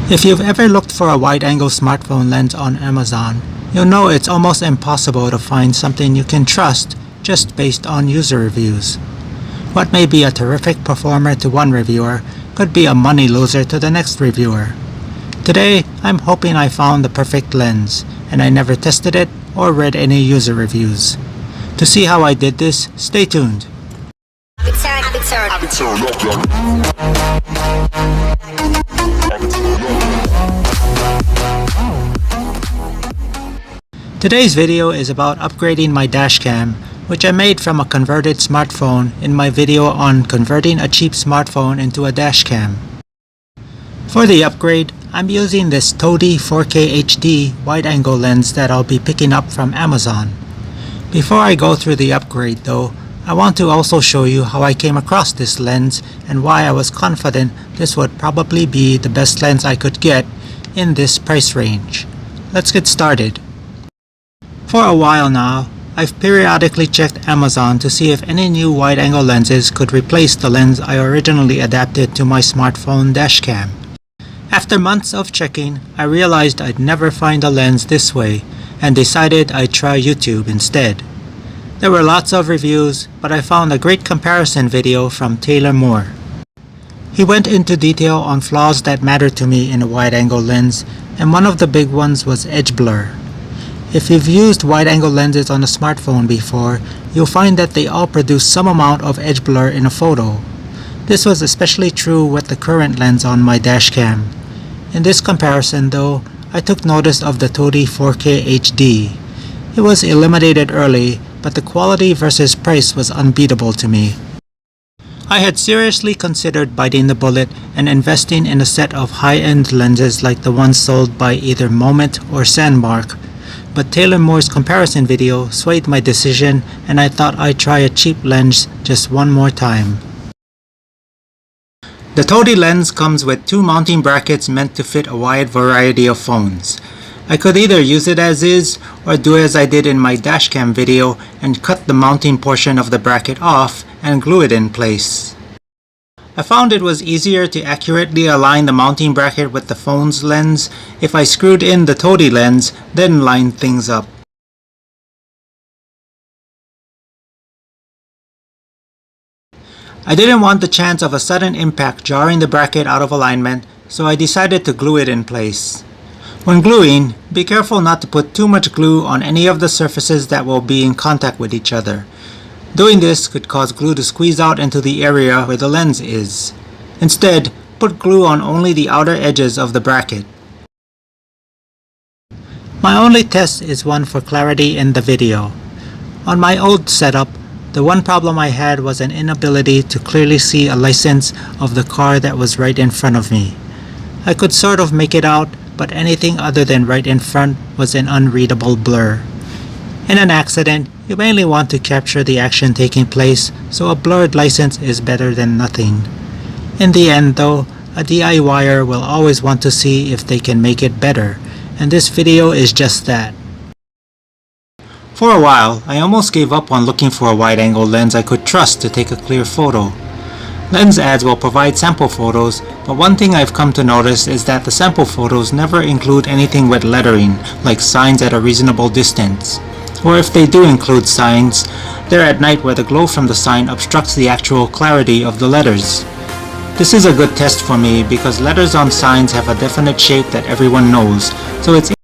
If you've ever looked for a wide-angle smartphone lens on Amazon, you'll know it's almost impossible to find something you can trust just based on user reviews. What may be a terrific performer to one reviewer could be a money loser to the next reviewer. Today, I'm hoping I found the perfect lens, and I never tested it or read any user reviews. To see how I did this, stay tuned. Today's video is about upgrading my Dashcam, which I made from a converted smartphone in my video on converting a cheap smartphone into a Dashcam. For the upgrade, I'm using this TODI 4K HD wide-angle lens that I'll be picking up from Amazon. Before I go through the upgrade though, I want to also show you how I came across this lens and why I was confident this would probably be the best lens I could get in this price range. Let's get started. For a while now, I've periodically checked Amazon to see if any new wide-angle lenses could replace the lens I originally adapted to my smartphone Dashcam. After months of checking, I realized I'd never find a lens this way and decided I'd try YouTube instead. There were lots of reviews, but I found a great comparison video from Taylor Moore. He went into detail on flaws that matter to me in a wide-angle lens, and one of the big ones was edge blur. If you've used wide-angle lenses on a smartphone before, you'll find that they all produce some amount of edge blur in a photo. This was especially true with the current lens on my Dashcam. In this comparison though, I took notice of the TODI 4K HD. It was eliminated early, but the quality versus price was unbeatable to me. I had seriously considered biting the bullet and investing in a set of high-end lenses like the ones sold by either Moment or Sandmark, but Taylor Moore's comparison video swayed my decision and I thought I'd try a cheap lens just one more time. The TODI lens comes with two mounting brackets meant to fit a wide variety of phones. I could either use it as is or do as I did in my Dashcam video and cut the mounting portion of the bracket off and glue it in place. I found it was easier to accurately align the mounting bracket with the phone's lens if I screwed in the TODI lens, then lined things up. I didn't want the chance of a sudden impact jarring the bracket out of alignment, so I decided to glue it in place. When gluing, be careful not to put too much glue on any of the surfaces that will be in contact with each other. Doing this could cause glue to squeeze out into the area where the lens is. Instead, put glue on only the outer edges of the bracket. My only test is one for clarity in the video. On my old setup, the one problem I had was an inability to clearly see a license of the car that was right in front of me. I could sort of make it out, but anything other than right in front was an unreadable blur. In an accident, you mainly want to capture the action taking place, so a blurred license is better than nothing. In the end though, a DIYer will always want to see if they can make it better, and this video is just that. For a while, I almost gave up on looking for a wide-angle lens I could trust to take a clear photo. Lens ads will provide sample photos, but one thing I've come to notice is that the sample photos never include anything with lettering, like signs at a reasonable distance. Or if they do include signs, they're at night where the glow from the sign obstructs the actual clarity of the letters. This is a good test for me because letters on signs have a definite shape that everyone knows, so it's